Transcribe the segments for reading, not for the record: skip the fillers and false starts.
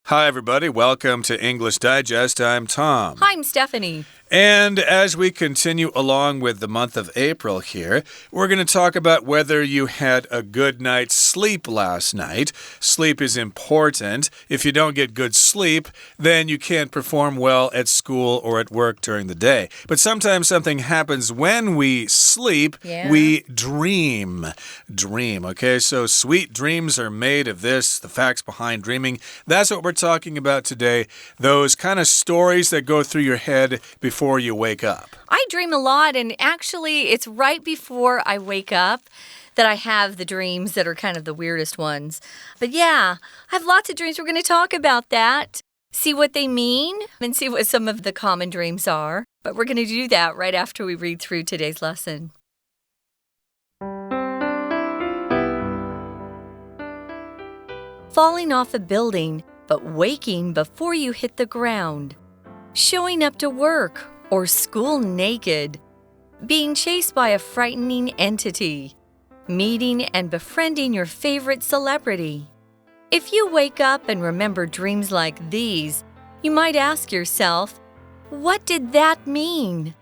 Hi, everybody. Welcome to English Digest. I'm Tom. Hi, I'm Stephanie. And as we continue along with the month of April here, we're going to talk about whether you had a good night's sleep last night. Sleep is important. If you don't get good sleep, then you can't perform well at school or at work during the day. But sometimes something happens when we sleep. We dream. Okay? So sweet dreams are made of this, the facts behind dreaming. That's what we're talking about today. Those kind of stories that go through your head before you wake up. I dream a lot, and actually, it's right before I wake up that I have the dreams that are kind of the weirdest ones. But yeah, I have lots of dreams. We're going to talk about that, see what they mean, and see what some of the common dreams are. But we're going to do that right after we read through today's lesson. Falling off a building, but waking before you hit the ground. Showing up to work or school naked. Being chased by a frightening entity. Meeting and befriending your favorite celebrity. If you wake up and remember dreams like these, you might ask yourself, what did that mean?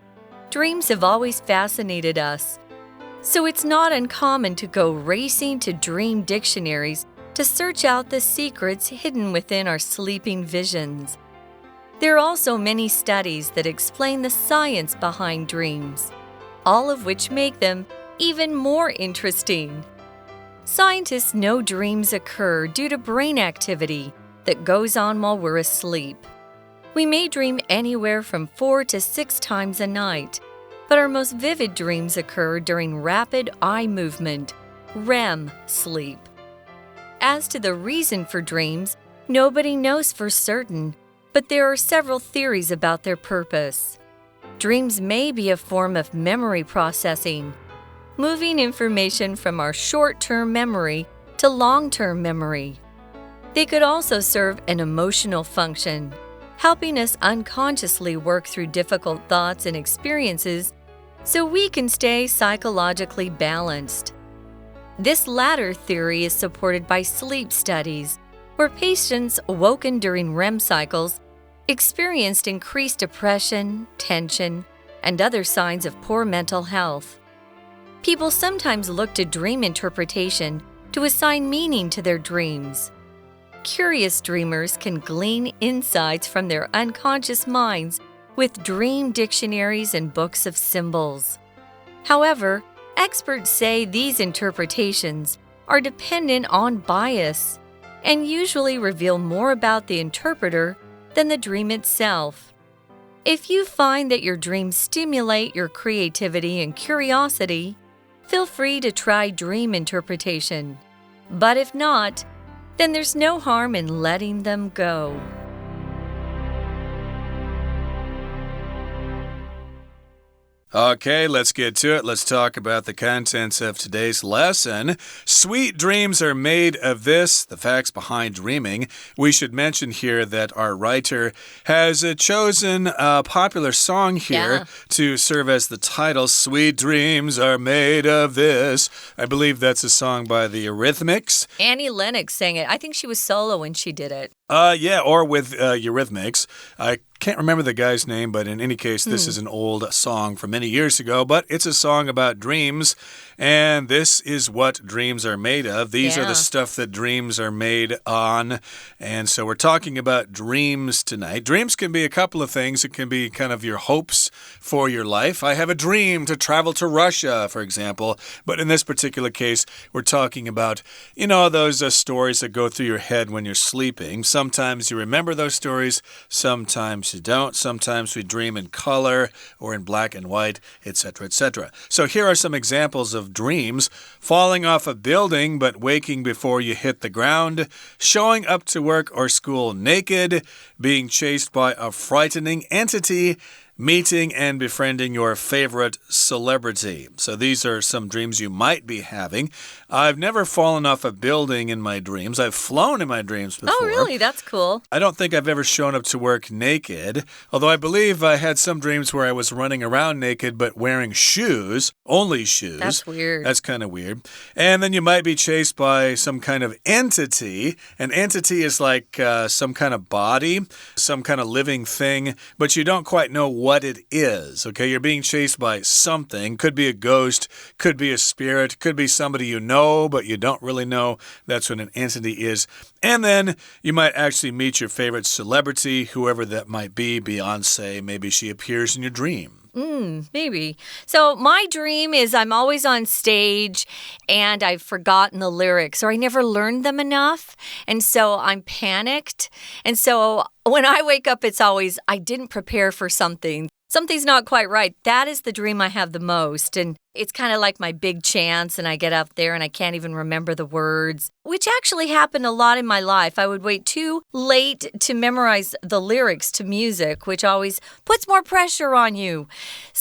Dreams have always fascinated us. So it's not uncommon to go racing to dream dictionaries to search out the secrets hidden within our sleeping visions. There are also many studies that explain the science behind dreams, all of which make them even more interesting. Scientists know dreams occur due to brain activity that goes on while we're asleep. We may dream anywhere from 4 to 6 times a night, but our most vivid dreams occur during rapid eye movement, REM sleep. As to the reason for dreams, nobody knows for certain, but there are several theories about their purpose. Dreams may be a form of memory processing, moving information from our short-term memory to long-term memory. They could also serve an emotional function, helping us unconsciously work through difficult thoughts and experiences so we can stay psychologically balanced. This latter theory is supported by sleep studies, where patients woken during REM cycles experienced increased depression, tension, and other signs of poor mental health. People sometimes look to dream interpretation to assign meaning to their dreams. Curious dreamers can glean insights from their unconscious minds with dream dictionaries and books of symbols. However, experts say these interpretations are dependent on bias and usually reveal more about the interpreter than the dream itself. If you find that your dreams stimulate your creativity and curiosity, feel free to try dream interpretation. But if not, then there's no harm in letting them go. Okay, let's get to it. Let's talk about the contents of today's lesson. Sweet dreams are made of this, the facts behind dreaming. We should mention here that our writer has chosen a popular song here to serve as the title. Sweet dreams are made of this. I believe that's a song by the Eurythmics. Annie Lennox sang it. I think she was solo when she did it. Yeah, or with Eurythmics. I can't remember the guy's name, but in any case, this is an old song from many years ago, but it's a song about dreams, and this is what dreams are made of. These are the stuff that dreams are made on, and so we're talking about dreams tonight. Dreams can be a couple of things. It can be kind of your hopes for your life. I have a dream to travel to Russia, for example, but in this particular case, we're talking about, those stories that go through your head when you're sleeping. Sometimes you remember those stories, sometimes you don't. Sometimes we dream in color or in black and white, etc., etc. So here are some examples of dreams. Falling off a building but waking before you hit the ground. Showing up to work or school naked. Being chased by a frightening entity. meeting and befriending your favorite celebrity. So these are some dreams you might be having. I've never fallen off a building in my dreams. I've flown in my dreams before. Oh, really? That's cool. I don't think I've ever shown up to work naked, although I believe I had some dreams where I was running around naked but wearing shoes, only shoes. That's weird. That's kind of weird. And then you might be chased by some kind of entity. An entity is like some kind of body, some kind of living thing, but you don't quite know what it is, okay? You're being chased by something. Could be a ghost, could be a spirit, could be somebody you know, but you don't really know. That's what an entity is. And then you might actually meet your favorite celebrity, whoever that might be, Beyonce. Maybe she appears in your dream. Maybe. So my dream is I'm always on stage and I've forgotten the lyrics or I never learned them enough. And so I'm panicked. And so when I wake up, it's always I didn't prepare for something. Something's not quite right. That is the dream I have the most. And it's kind of like my big chance and I get up there and I can't even remember the words, which actually happened a lot in my life. I would wait too late to memorize the lyrics to music, which always puts more pressure on you.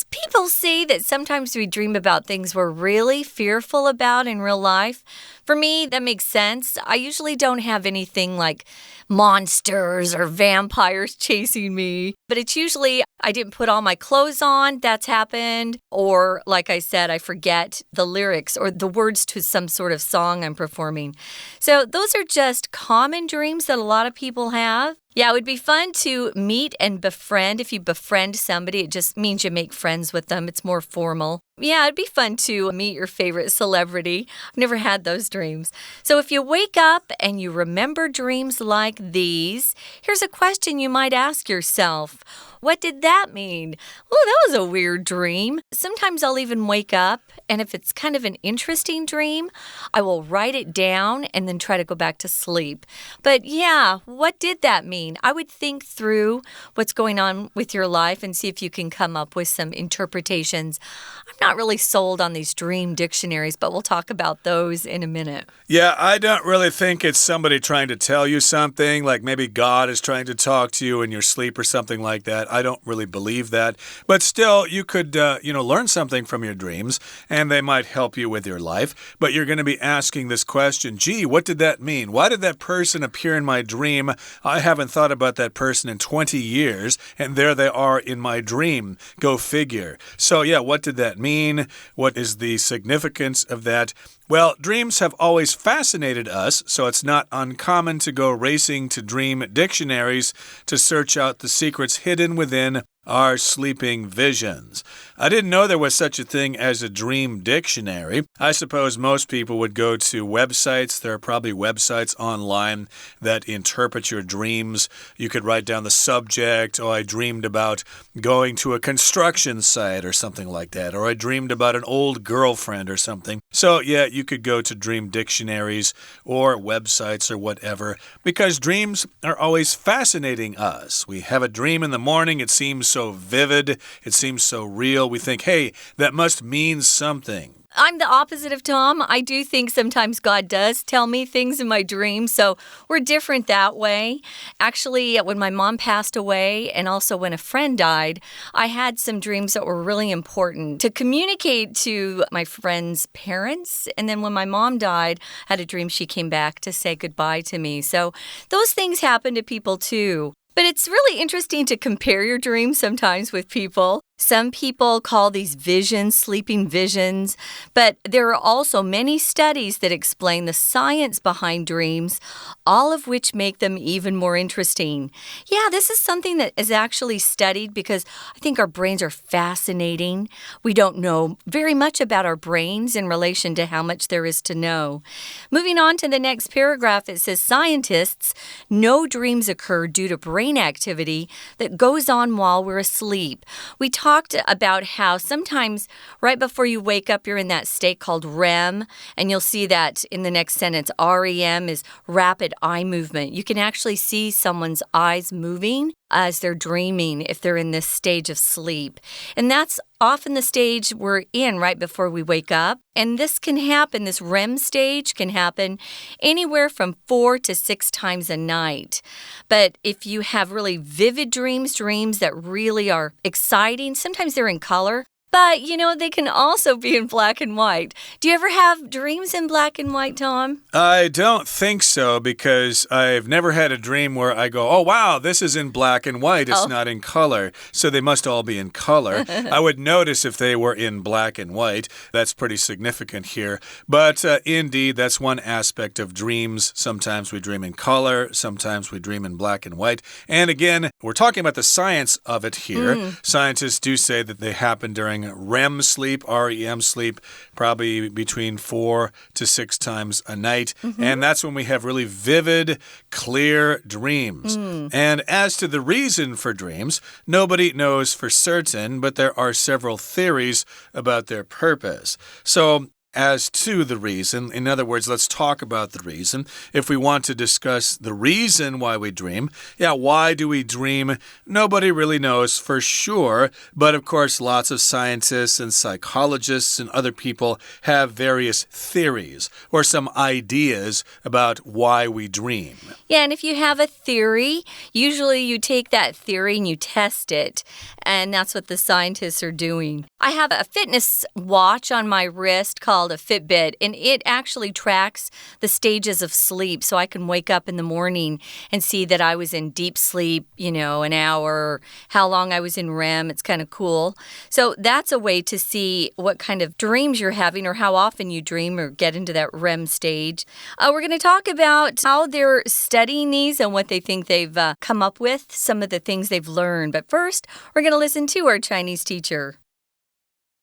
People say that sometimes we dream about things we're really fearful about in real life. For me, that makes sense. I usually don't have anything like monsters or vampires chasing me, but it's usually I didn't put all my clothes on, that's happened, or like I said, I forget the lyrics or the words to some sort of song I'm performing. So those are just common dreams that a lot of people have. Yeah, it would be fun to meet and befriend. If you befriend somebody, it just means you make friends with them. It's more formal. Yeah, it'd be fun to meet your favorite celebrity. I've never had those dreams. So if you wake up and you remember dreams like these, here's a question you might ask yourself. What did that mean? Oh, that was a weird dream. Sometimes I'll even wake up, and if it's kind of an interesting dream, I will write it down and then try to go back to sleep. But yeah, what did that mean? I would think through what's going on with your life and see if you can come up with some interpretations. I'm not really sold on these dream dictionaries, but we'll talk about those in a minute. Yeah, I don't really think it's somebody trying to tell you something, like maybe God is trying to talk to you in your sleep or something like that. I don't really believe that. But still, you could, learn something from your dreams, and they might help you with your life. But you're going to be asking this question, gee, what did that mean? Why did that person appear in my dream? I haven't thought about that person in 20 years, and there they are in my dream. Go figure. So, yeah, what did that mean? What is the significance of that? Well, dreams have always fascinated us, so it's not uncommon to go racing to dream dictionaries to search out the secrets hidden within our sleeping visions. I didn't know there was such a thing as a dream dictionary. I suppose most people would go to websites. There are probably websites online that interpret your dreams. You could write down the subject. Oh, I dreamed about going to a construction site or something like that. Or I dreamed about an old girlfriend or something. So, yeah, you could go to dream dictionaries or websites or whatever, because dreams are always fascinating us. We have a dream in the morning. It seems so vivid. It seems so real. We think, hey, that must mean something. I'm the opposite of Tom. I do think sometimes God does tell me things in my dreams, so we're different that way. Actually, when my mom passed away and also when a friend died, I had some dreams that were really important to communicate to my friend's parents. And then when my mom died, I had a dream she came back to say goodbye to me. So those things happen to people too. But it's really interesting to compare your dreams sometimes with people. Some people call these visions sleeping visions, but there are also many studies that explain the science behind dreams, all of which make them even more interesting. Yeah, this is something that is actually studied because I think our brains are fascinating. We don't know very much about our brains in relation to how much there is to know. Moving on to the next paragraph, it says scientists know dreams occur due to brain activity that goes on while we're asleep. We talked about how sometimes right before you wake up, you're in that state called REM, and you'll see that in the next sentence. REM is rapid eye movement. You can actually see someone's eyes moving as they're dreaming if they're in this stage of sleep. And that's often the stage we're in right before we wake up. And this can happen, this REM stage can happen anywhere from 4 to 6 times a night. But if you have really vivid dreams that really are exciting, sometimes they're in color. But, they can also be in black and white. Do you ever have dreams in black and white, Tom? I don't think so, because I've never had a dream where I go, oh, wow, this is in black and white. It's not in color. So they must all be in color. I would notice if they were in black and white. That's pretty significant here. But indeed, that's one aspect of dreams. Sometimes we dream in color. Sometimes we dream in black and white. And again, we're talking about the science of it here. Scientists do say that they happen during REM sleep, REM sleep, probably between 4 to 6 times a night. And that's when we have really vivid, clear dreams. And as to the reason for dreams, nobody knows for certain, but there are several theories about their purpose. So, as to the reason, in other words, let's talk about the reason. If we want to discuss the reason why we dream, why do we dream? Nobody really knows for sure, but of course, lots of scientists and psychologists and other people have various theories or some ideas about why we dream. Yeah, and if you have a theory, usually you take that theory and you test it, and that's what the scientists are doing. I have a fitness watch on my wrist called a Fitbit, and it actually tracks the stages of sleep, so I can wake up in the morning and see that I was in deep sleep, an hour, how long I was in REM. It's kind of cool. So that's a way to see what kind of dreams you're having or how often you dream or get into that REM stage. We're going to talk about how they're studying these and what they think they've come up with, some of the things they've learned. But first, we're going to listen to our Chinese teacher.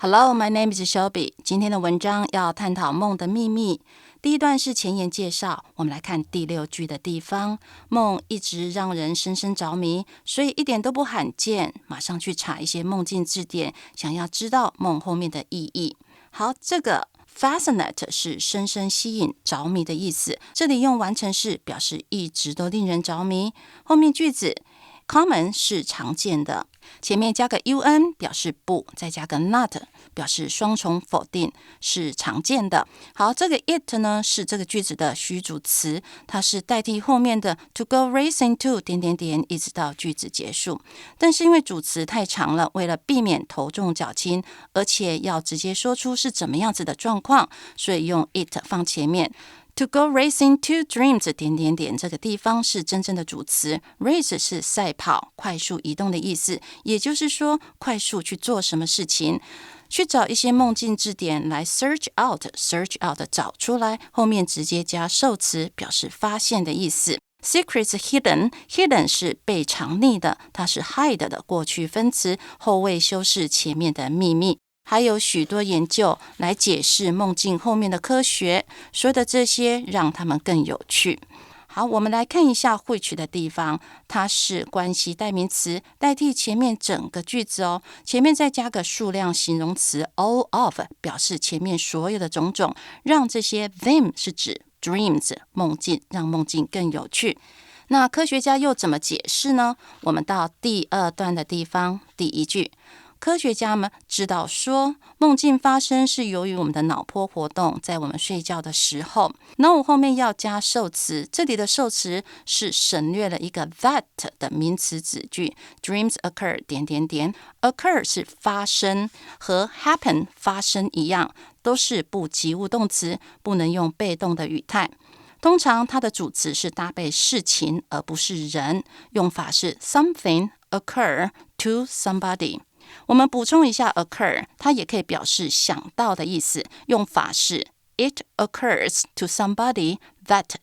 Hello, my name is Shelby. 今天的文章要探讨梦的秘密。第一段是前言介绍，我们来看第6句的地方。梦一直让人深深着迷，所以一点都不罕见。马上去查一些梦境字典，想要知道梦后面的意义。好，这个 fascinate 是深深吸引、着迷的意思。这里用完成式表示一直都令人着迷。后面句子common 是常见的，前面加个 un 表示不，再加个 not 表示双重否定，是常见的。好，这个 it 呢是这个句子的虚主词，它是代替后面的 to go racing to 一直到句子结束。但是因为主词太长了，为了避免头重脚轻，而且要直接说出是怎么样子的状况，所以用 it 放前面。To go racing to dreams 这个地方是真正的主词 race 是赛跑快速移动的意思，也就是说快速去做什么事情，去找一些梦境字典来 search out 找出来，后面直接加受词表示发现的意思。Secrets hidden 是被藏匿的，它是 hide 的过去分词，后位修饰前面的秘密。还有许多研究来解释梦境后面的科学，说的这些让它们更有趣。好，我们来看一下which的地方，它是关系代名词，代替前面整个句子哦。前面再加个数量形容词 all of， 表示前面所有的种种，让这些 them 是指 dreams 梦境，让梦境更有趣。那科学家又怎么解释呢？我们到第2段的地方，第1句。科学家们知道说，梦境发生是由于我们的脑波活动，在我们睡觉的时候。那我后面要加受词，这里的受词是省略了一个 that 的名词子句 ，dreams occur ... occur 是发生，和 happen 发生一样，都是不及物动词，不能用被动的语态。通常它的主词是搭配事情，而不是人，用法是 something occur to somebody。我们补充一下 occur， 它也可以表示想到的意思，用法是 it occurs to somebody that ...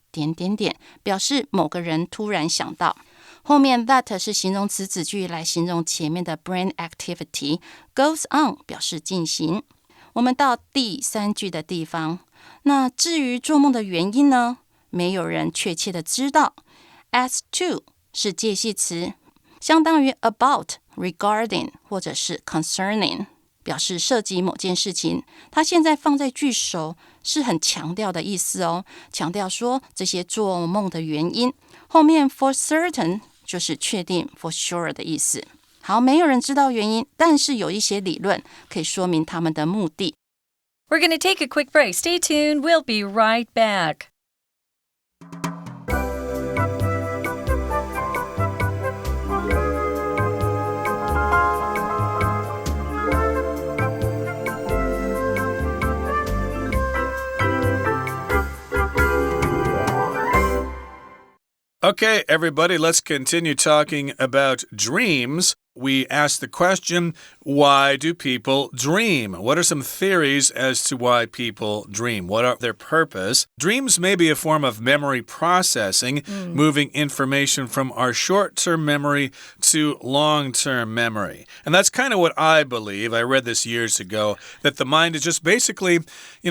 表示某个人突然想到。后面 that 是形容词子句来形容前面的 brain activity， goes on 表示进行。我们到第3句的地方，那至于做梦的原因呢？没有人确切的知道。as to 是介系词，相当于 about、regarding 或者是 concerning， 表示涉及某件事情。它现在放在句首是很强调的意思哦，强调说这些做梦的原因。后面 for certain 就是确定 for sure 的意思。好，没有人知道原因，但是有一些理论可以说明他们的目的。We're going to take a quick break. Stay tuned. We'll be right back. Okay, everybody, let's continue talking about dreams. We asked the question, why do people dream? What are some theories as to why people dream? What are their purpose? Dreams may be a form of memory processing, moving information from our short-term memory to long-term memory. And that's kind of what I believe. I read this years ago, that the mind is just basically,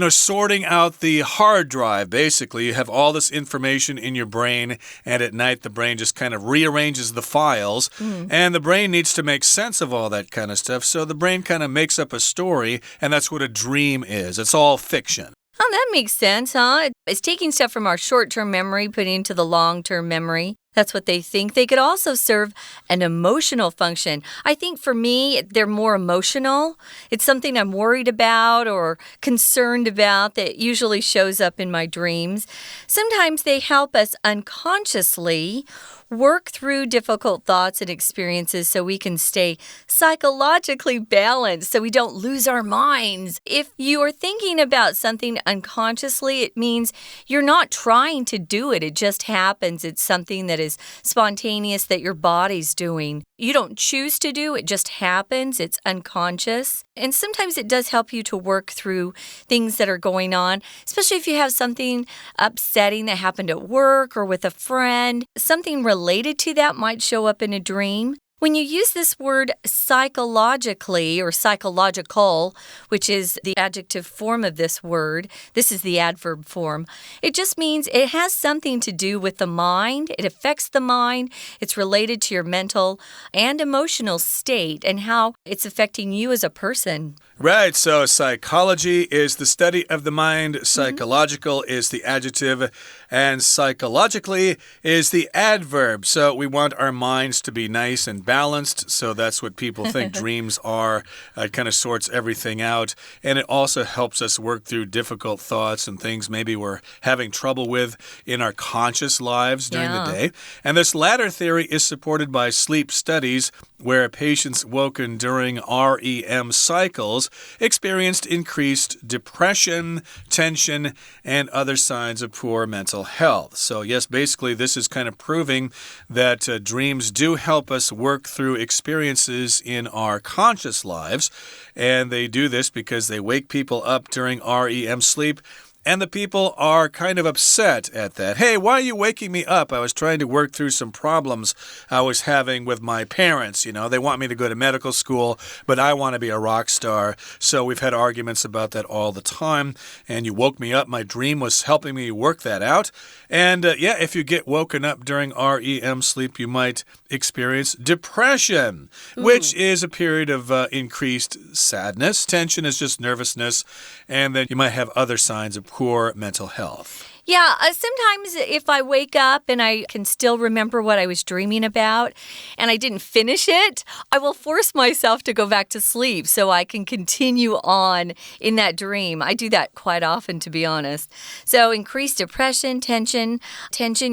sorting out the hard drive. Basically, you have all this information in your brain, and at night the brain just kind of rearranges the files, and the brain needs to make sense of all that kind of stuff. So the brain kind of makes up a story, and that's what a dream is. It's all fiction. Oh, that makes sense, huh? It's taking stuff from our short-term memory, putting into the long-term memory. That's what they think. They could also serve an emotional function. I think for me, they're more emotional. It's something I'm worried about or concerned about that usually shows up in my dreams. Sometimes they help us unconsciously work through difficult thoughts and experiences so we can stay psychologically balanced, so we don't lose our minds. If you are thinking about something unconsciously, it means you're not trying to do it. It just happens. It's something that is spontaneous that your body's doing. You don't choose to do, it just happens. It's unconscious. And sometimes it does help you to work through things that are going on, especially if you have something upsetting that happened at work or with a friend. Something related to that might show up in a dream. When you use this word psychologically or psychological, which is the adjective form of this word, this is the adverb form, it just means it has something to do with the mind. It affects the mind. It's related to your mental and emotional state and how it's affecting you as a person. Right, so psychology is the study of the mind, psychological is the adjective, and psychologically is the adverb. So we want our minds to be nice and balanced, so that's what people think dreams are. It kind of sorts everything out, and it also helps us work through difficult thoughts and things maybe we're having trouble with in our conscious lives during the day. And this latter theory is supported by sleep studies where patients woken during REM cycles experienced increased depression, tension, and other signs of poor mental health. So yes, basically this is kind of proving that dreams do help us work through experiences in our conscious lives, and they do this because they wake people up during REM sleep. And the people are kind of upset at that. Hey, why are you waking me up? I was trying to work through some problems I was having with my parents. They want me to go to medical school, but I want to be a rock star. So we've had arguments about that all the time. And you woke me up. My dream was helping me work that out. And if you get woken up during REM sleep, you might experience depression, which is a period of increased sadness. Tension is just nervousness. And then you might have other signs of poor mental health. Yeah, sometimes if I wake up and I can still remember what I was dreaming about and I didn't finish it, I will force myself to go back to sleep so I can continue on in that dream. I do that quite often, to be honest. So increased depression, tension,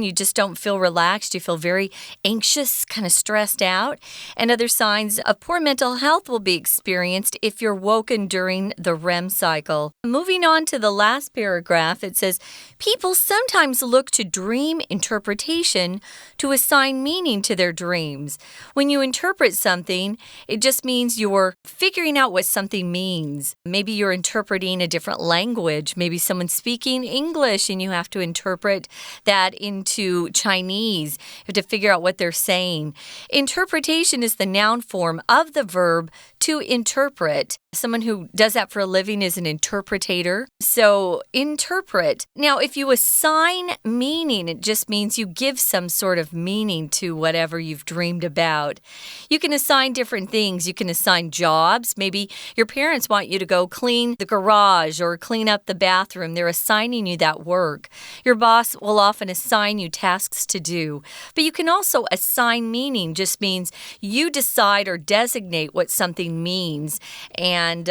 you just don't feel relaxed. You feel very anxious, kind of stressed out. And other signs of poor mental health will be experienced if you're woken during the REM cycle. Moving on to the last paragraph, it says, people sometimes look to dream interpretation to assign meaning to their dreams. When you interpret something, it just means you're figuring out what something means. Maybe you're interpreting a different language. Maybe someone's speaking English and you have to interpret that into Chinese. You have to figure out what they're saying. Interpretation is the noun form of the verb To interpret. Someone who does that for a living is an interpretator. So interpret. Now, if you assign meaning, it just means you give some sort of meaning to whatever you've dreamed about. You can assign different things. You can assign jobs. Maybe your parents want you to go clean the garage or clean up the bathroom. They're assigning you that work. Your boss will often assign you tasks to do. But you can also assign meaning. Just means you decide or designate what something means. And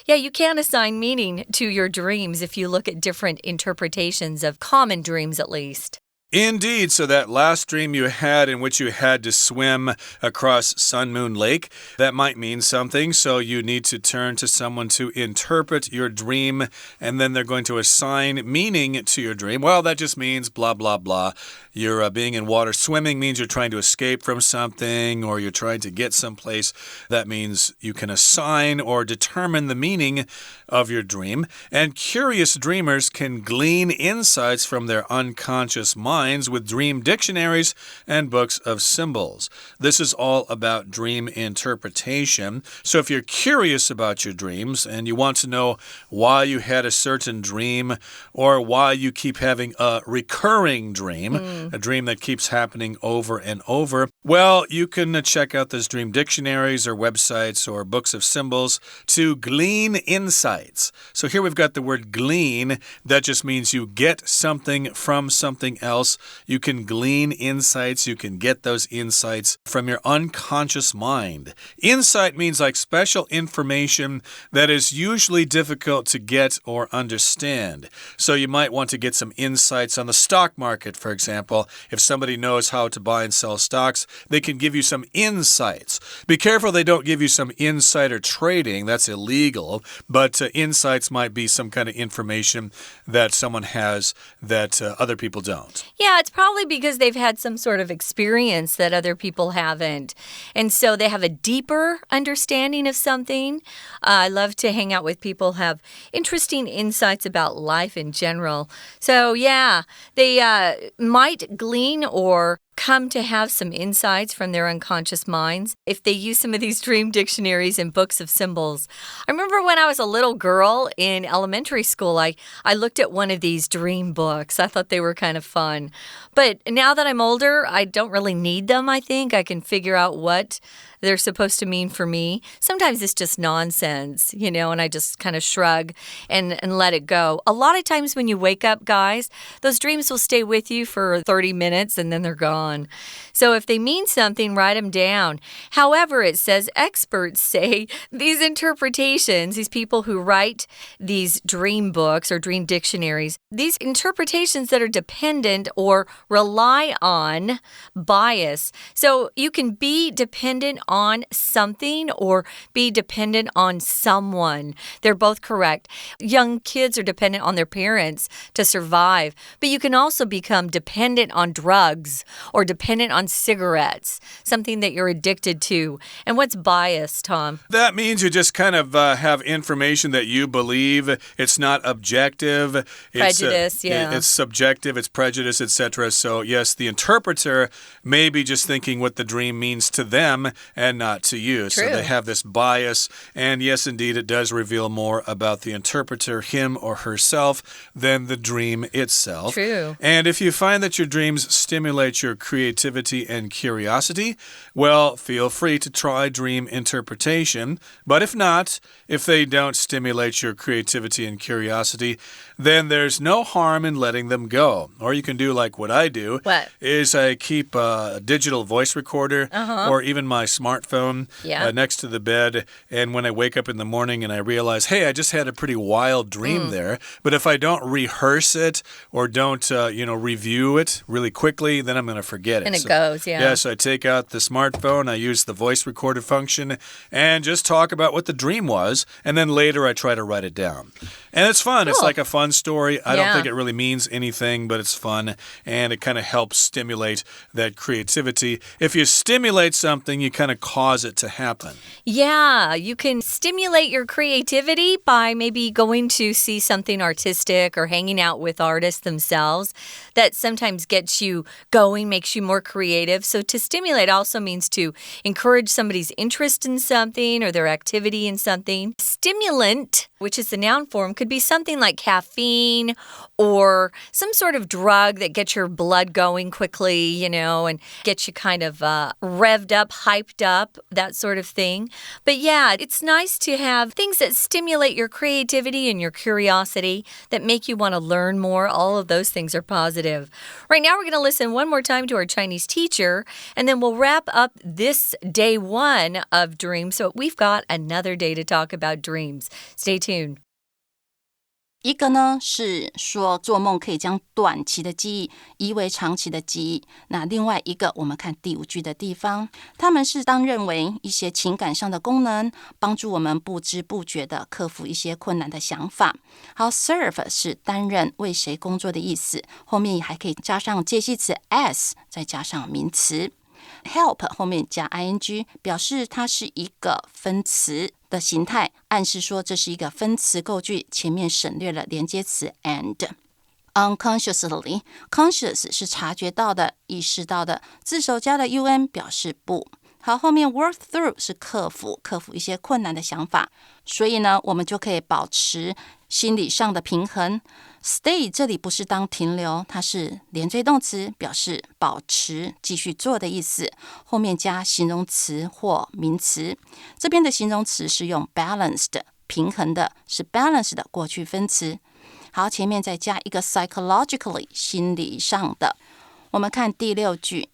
you can assign meaning to your dreams if you look at different interpretations of common dreams, at least. Indeed. So that last dream you had in which you had to swim across Sun Moon Lake, that might mean something. So you need to turn to someone to interpret your dream, and then they're going to assign meaning to your dream. Well, that just means blah, blah, blah. You're being in water. Swimming means you're trying to escape from something, or you're trying to get someplace. That means you can assign or determine the meaning of your dream. And curious dreamers can glean insights from their unconscious mind with dream dictionaries and books of symbols. This is all about dream interpretation. So if you're curious about your dreams and you want to know why you had a certain dream or why you keep having a recurring dream, a dream that keeps happening over and over, well, you can check out those dream dictionaries or websites or books of symbols to glean insights. So here we've got the word glean. That just means you get something from something else. You can glean insights. You can get those insights from your unconscious mind. Insight means like special information that is usually difficult to get or understand. So you might want to get some insights on the stock market, for example. If somebody knows how to buy and sell stocks, they can give you some insights. Be careful they don't give you some insider trading. That's illegal. But insights might be some kind of information that someone has that other people don't. Yeah, it's probably because they've had some sort of experience that other people haven't. And so they have a deeper understanding of something. I love to hang out with people who have interesting insights about life in general. So, yeah, they might glean or come to have some insights from their unconscious minds if they use some of these dream dictionaries and books of symbols. I remember when I was a little girl in elementary school, I looked at one of these dream books. I thought they were kind of fun. But now that I'm older, I don't really need them, I think. I can figure out what they're supposed to mean for me. Sometimes it's just nonsense, and I just kind of shrug and let it go. A lot of times when you wake up, guys, those dreams will stay with you for 30 minutes and then they're gone. So if they mean something, write them down. However, it says experts say these interpretations, these people who write these dream books or dream dictionaries, these interpretations that are dependent or rely on bias. So you can be dependent on something or be dependent on someone. They're both correct. Young kids are dependent on their parents to survive, but you can also become dependent on drugs or dependent on cigarettes, something that you're addicted to. And what's bias, Tom? That means you just kind of have information that you believe. It's not objective. Prejudice, yeah. It's subjective, it's prejudice, etc. So, yes, the interpreter may be just thinking what the dream means to them and not to you. True. So they have this bias. And yes, indeed, it does reveal more about the interpreter, him or herself, than the dream itself. True. And if you find that your dreams stimulate your creativity and curiosity, well, feel free to try dream interpretation. But if not, if they don't stimulate your creativity and curiosity, then there's no harm in letting them go. Or you can do like what I do. What? Is I keep a digital voice recorder or even my smartphone next to the bed. And when I wake up in the morning and I realize, hey, I just had a pretty wild dream there. But if I don't rehearse it or don't, review it really quickly, then I'm going to forget it. And it goes, yeah. Yeah, so I take out the smartphone, I use the voice recorder function, and just talk about what the dream was. And then later I try to write it down. And it's fun. Cool. It's like a fun story. I don't Yeah. think it really means anything, but it's fun. And it kind of helps stimulate that creativity. If you stimulate something, you kind of cause it to happen. Yeah, you can stimulate your creativity by maybe going to see something artistic or hanging out with artists themselves. That sometimes gets you going, makes you more creative. So to stimulate also means to encourage somebody's interest in something or their activity in something. Stimulant, which is the noun form, could be something like caffeine or some sort of drug that gets your blood going quickly, and gets you kind of revved up, hyped up, that sort of thing. But yeah, it's nice to have things that stimulate your creativity and your curiosity, that make you want to learn more. All of those things are positive. Right now, we're going to listen one more time to our Chinese teacher, and then we'll wrap up this day 1 of dreams. So we've got another day to talk about dreams. Stay tuned. 一个呢是说做梦可以将短期的记忆移为长期的记忆，那另外一个我们看第5句的地方，他们是当认为一些情感上的功能，帮助我们不知不觉的克服一些困难的想法。好 serve 是担任为谁工作的意思，后面还可以加上介系词 as 再加上名词。help 后面加 ing 表示它是一个分词的形态，暗示说这是一个分词构句，前面省略了连接词 and。unconsciously conscious 是察觉到的，意识到的，字首加了 un 表示不。好，后面 work through 是克服一些困难的想法，所以呢，我们就可以保持心理上的平衡。Stay 这里不是当停留，它是连缀动词，表示保持、继续做的意思，后面加形容词或名词。这边的形容词是用 balanced 平衡的，是 balanced 的过去分词。好，前面再加一个 psychologically 心理上的。我们看第6句，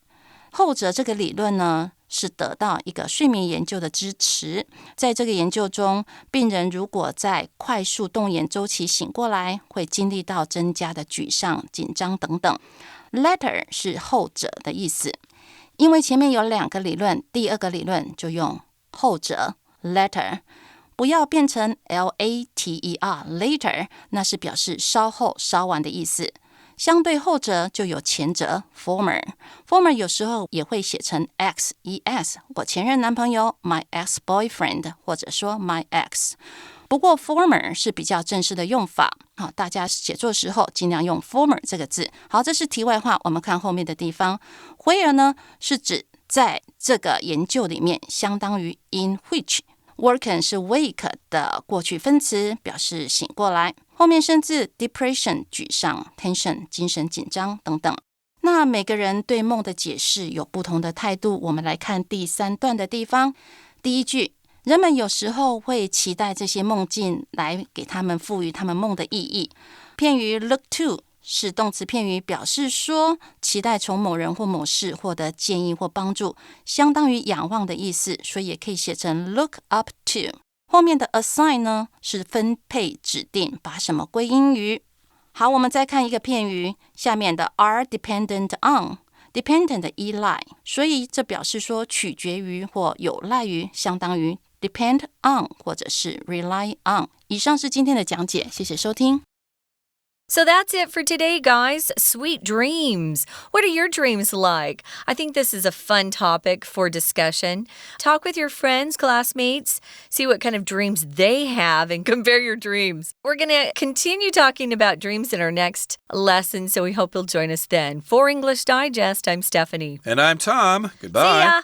后者这个理论呢，是得到一个睡眠研究的支持。在这个研究中，病人如果在快速动眼周期醒过来，会经历到增加的沮丧、紧张等等。Latter 是后者的意思，因为前面有2个理论，第2个理论就用后者 latter， 不要变成 later later， 那是表示稍后、稍晚的意思。相对后者就有前者 former 有时候也会写成 xes， 我前任男朋友 my ex-boyfriend， 或者说 my ex。 不过 former 是比较正式的用法，好，大家写作时候尽量用 former 这个字。好，这是题外话，我们看后面的地方。where 呢是指在这个研究里面，相当于 in which。Worken 是 wake 的过去分词，表示醒过来。后面生字 depression 沮丧 tension 精神紧张等等。那每个人对梦的解释有不同的态度，我们来看第3段的地方。第1句，人们有时候会期待这些梦境来给他们赋予他们梦的意义。片语 look to是动词片语，表示说期待从某人或某事获得建议或帮助，相当于仰望的意思，所以也可以写成 look up to。 后面的 assign 呢是分配指定，把什么归因于。好，我们再看一个片语，下面的 are dependent on dependent 依赖，所以这表示说取决于或有赖于，相当于 depend on 或者是 rely on。 以上是今天的讲解，谢谢收听。So that's it for today, guys. Sweet dreams. What are your dreams like? I think this is a fun topic for discussion. Talk with your friends, classmates, see what kind of dreams they have, and compare your dreams. We're going to continue talking about dreams in our next lesson, so we hope you'll join us then. For English Digest, I'm Stephanie. And I'm Tom. Goodbye. See ya.